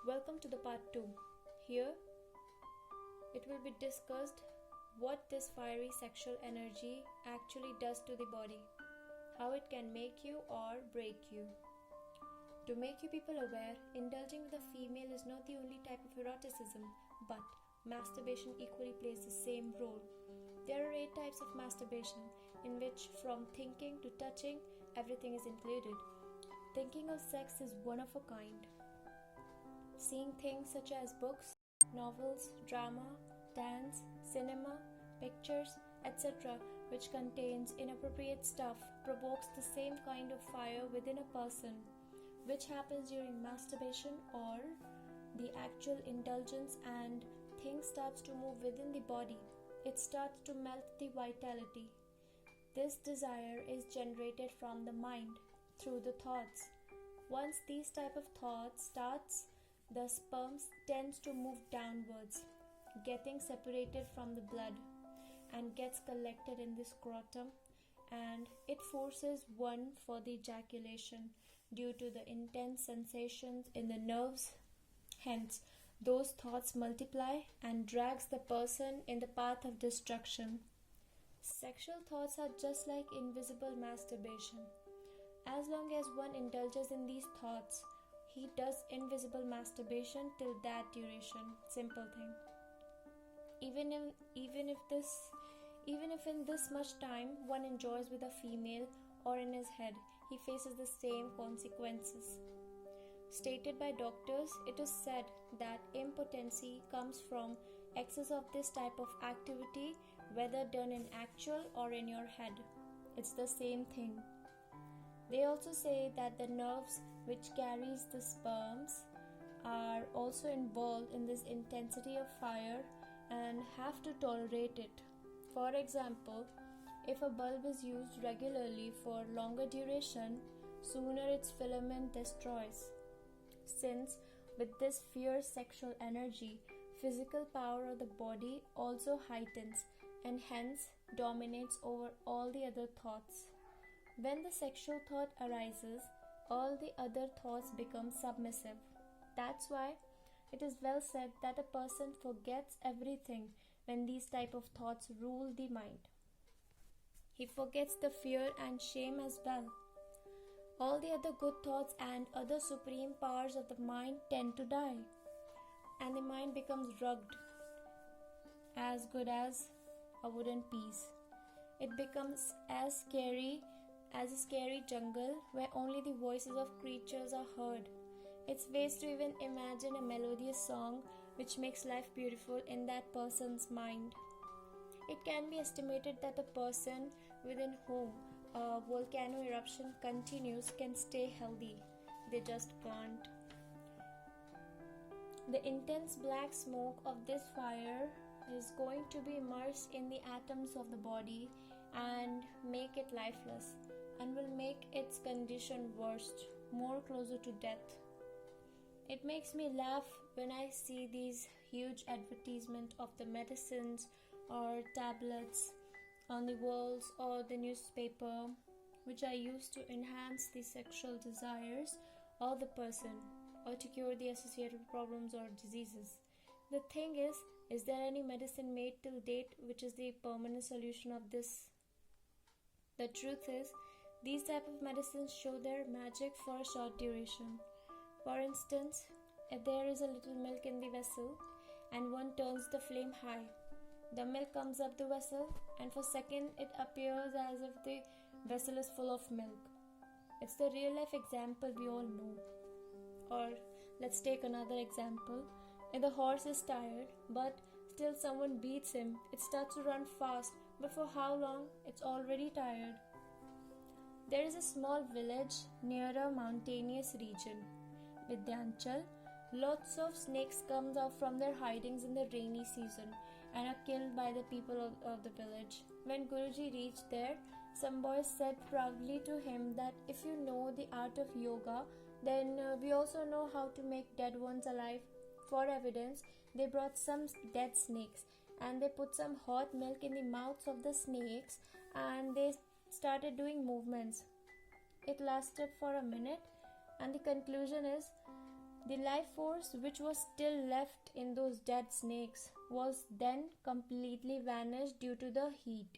Welcome to the part 2. Here it will be discussed what this fiery sexual energy actually does to the body, how it can make you or break you. To make you people aware, indulging with a female is not the only type of eroticism, but masturbation equally plays the same role. There are 8 types of masturbation, in which from thinking to touching, everything is included. Thinking of sex is one of a kind. Seeing things such as books, novels, drama, dance, cinema, pictures, etc., which contains inappropriate stuff, provokes the same kind of fire within a person, which happens during masturbation or the actual indulgence, and things starts to move within the body. It starts to melt the vitality. This desire is generated from the mind through the thoughts. Once these type of thoughts starts, the sperms tends to move downwards, getting separated from the blood and gets collected in the scrotum, and it forces one for the ejaculation due to the intense sensations in the nerves. Hence, those thoughts multiply and drags the person in the path of destruction. Sexual thoughts are just like invisible masturbation. As long as one indulges in these thoughts, he does invisible masturbation till that duration. Simple thing. Even if in this much time one enjoys with a female or in his head, he faces the same consequences. Stated by doctors, it is said that impotency comes from excess of this type of activity, whether done in actual or in your head. It's the same thing. They also say that the nerves which carries the sperms are also involved in this intensity of fire and have to tolerate it. For example, if a bulb is used regularly for longer duration, sooner its filament destroys. Since with this fierce sexual energy, physical power of the body also heightens and hence dominates over all the other thoughts. When the sexual thought arises, all the other thoughts become submissive. That's why it is well said that a person forgets everything when these type of thoughts rule the mind. He forgets the fear and shame as well. All the other good thoughts and other supreme powers of the mind tend to die, and the mind becomes rugged, as good as a wooden piece. It becomes as scary as a scary jungle where only the voices of creatures are heard. It's waste to even imagine a melodious song which makes life beautiful in that person's mind. It can be estimated that the person within whom a volcano eruption continues can stay healthy. They just can't. The intense black smoke of this fire is going to be immersed in the atoms of the body and make it lifeless, and will make its condition worse, more closer to death. It makes me laugh when I see these huge advertisements of the medicines or tablets on the walls or the newspaper, which are used to enhance the sexual desires of the person or to cure the associated problems or diseases. The thing is there any medicine made till date which is the permanent solution of this? The truth is, these type of medicines show their magic for a short duration. For instance, if there is a little milk in the vessel and one turns the flame high, the milk comes up the vessel, and for a second it appears as if the vessel is full of milk. It's the real life example we all know. Or let's take another example. If the horse is tired but still someone beats him, it starts to run fast, but for how long? It's already tired. There is a small village near a mountainous region, Vidyanchal. Lots of snakes come out from their hidings in the rainy season and are killed by the people of the village. When Guruji reached there, some boys said proudly to him that if you know the art of yoga, then we also know how to make dead ones alive. For evidence, they brought some dead snakes and they put some hot milk in the mouths of the snakes and they started doing movements. It lasted for a minute, and the conclusion is The life force which was still left in those dead snakes was then completely vanished due to the heat.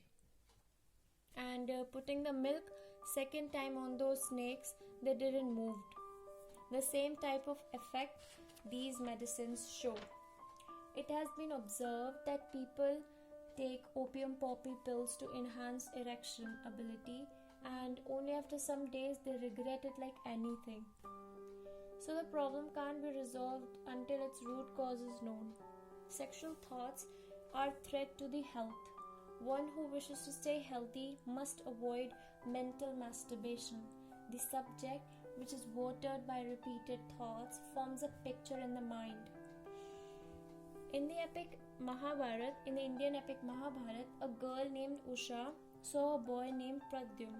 And putting the milk second time on those snakes, they didn't move. The same type of effect these medicines show. It has been observed that people take opium poppy pills to enhance erection ability, and only after some days they regret it like anything. So the problem can't be resolved until its root cause is known. Sexual thoughts are threat to the health. One who wishes to stay healthy must avoid mental masturbation. The subject, which is watered by repeated thoughts, forms a picture in the mind. In the Indian epic Mahabharat, a girl named Usha saw a boy named Pradyum,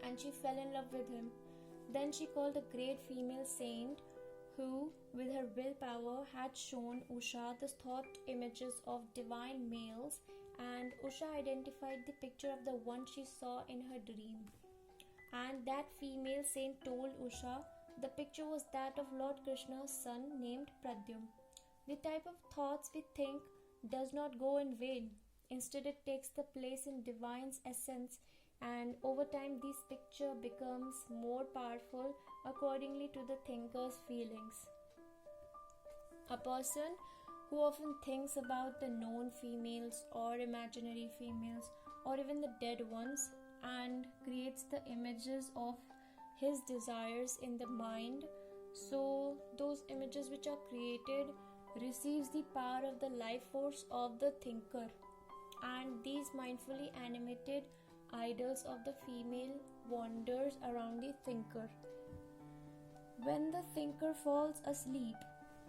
and she fell in love with him. Then she called a great female saint who, with her willpower, had shown Usha the thought images of divine males, and Usha identified the picture of the one she saw in her dream. And that female saint told Usha the picture was that of Lord Krishna's son named Pradyum. The type of thoughts we think does not go in vain. Instead, it takes the place in divine's essence, and over time this picture becomes more powerful accordingly to the thinker's feelings. A person who often thinks about the known females or imaginary females or even the dead ones and creates the images of his desires in the mind, so those images which are created receives the power of the life force of the thinker, and these mindfully animated idols of the female wanders around the thinker. When the thinker falls asleep,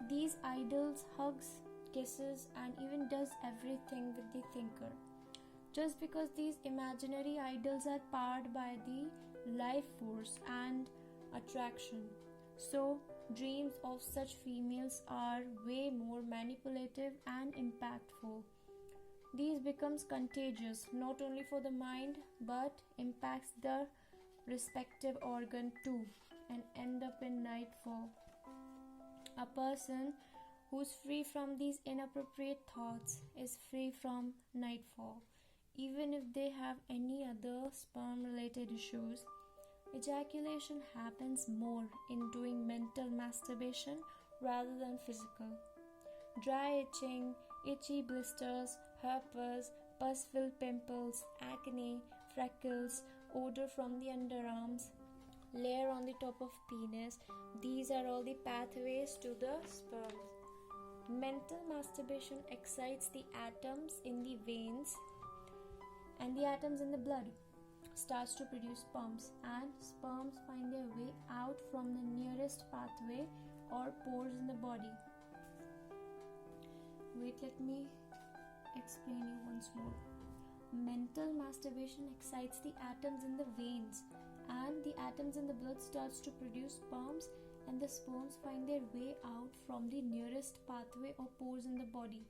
these idols hugs, kisses, and even does everything with the thinker. Just because these imaginary idols are powered by the life force and attraction. So, dreams of such females are way more manipulative and impactful. These becomes contagious not only for the mind but impacts the respective organ too and end up in nightfall. A person who's free from these inappropriate thoughts is free from nightfall. Even if they have any other sperm related issues, ejaculation happens more in doing mental masturbation rather than physical. Dry itching, itchy blisters, herpes, pus-filled pimples, acne, freckles, odor from the underarms, layer on the top of penis, these are all the pathways to the sperm. Mental masturbation excites the atoms in the veins and the atoms in the blood, starts to produce sperms, and sperms find their way out from the nearest pathway or pores in the body. Wait, let me explain you once more. Mental masturbation excites the atoms in the veins, and the atoms in the blood starts to produce sperms, and the sperms find their way out from the nearest pathway or pores in the body.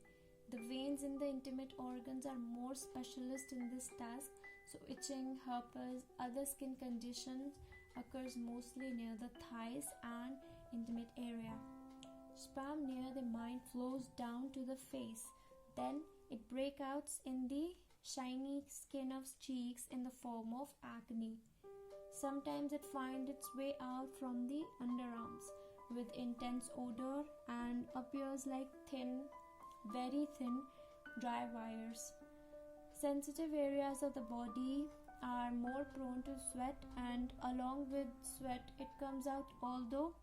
The veins in the intimate organs are more specialist in this task, so itching, herpes, other skin conditions occurs mostly near the thighs and intimate area. Sperm near the mind flows down to the face. Then it breakouts in the shiny skin of cheeks in the form of acne. Sometimes it finds its way out from the underarms with intense odor and appears like thin, very thin, dry wires. Sensitive areas of the body are more prone to sweat, and along with sweat it comes out, although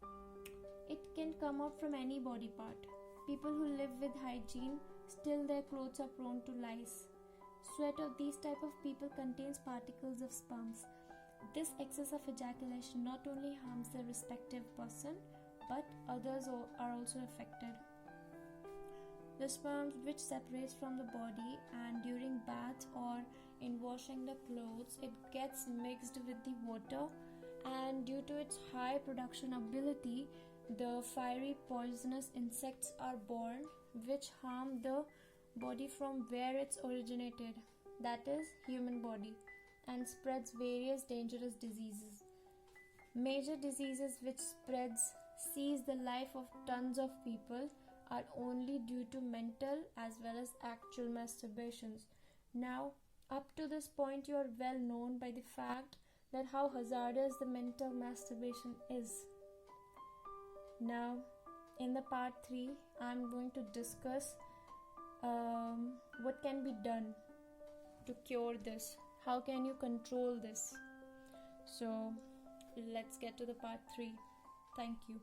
it can come out from any body part. People who live with hygiene, still their clothes are prone to lice. Sweat of these type of people contains particles of sperms. This excess of ejaculation not only harms the respective person, but others are also affected. The sperm which separates from the body, and during bath or in washing the clothes, it gets mixed with the water, and due to its high production ability, the fiery poisonous insects are born which harm the body from where it's originated, that is human body, and spreads various dangerous diseases. Major diseases which spreads sees the life of tons of people are only due to mental as well as actual masturbations. Now, up to this point, you are well known by the fact that how hazardous the mental masturbation is. Now, in the part 3, I am going to discuss what can be done to cure this. How can you control this? So, let's get to the part 3. Thank you.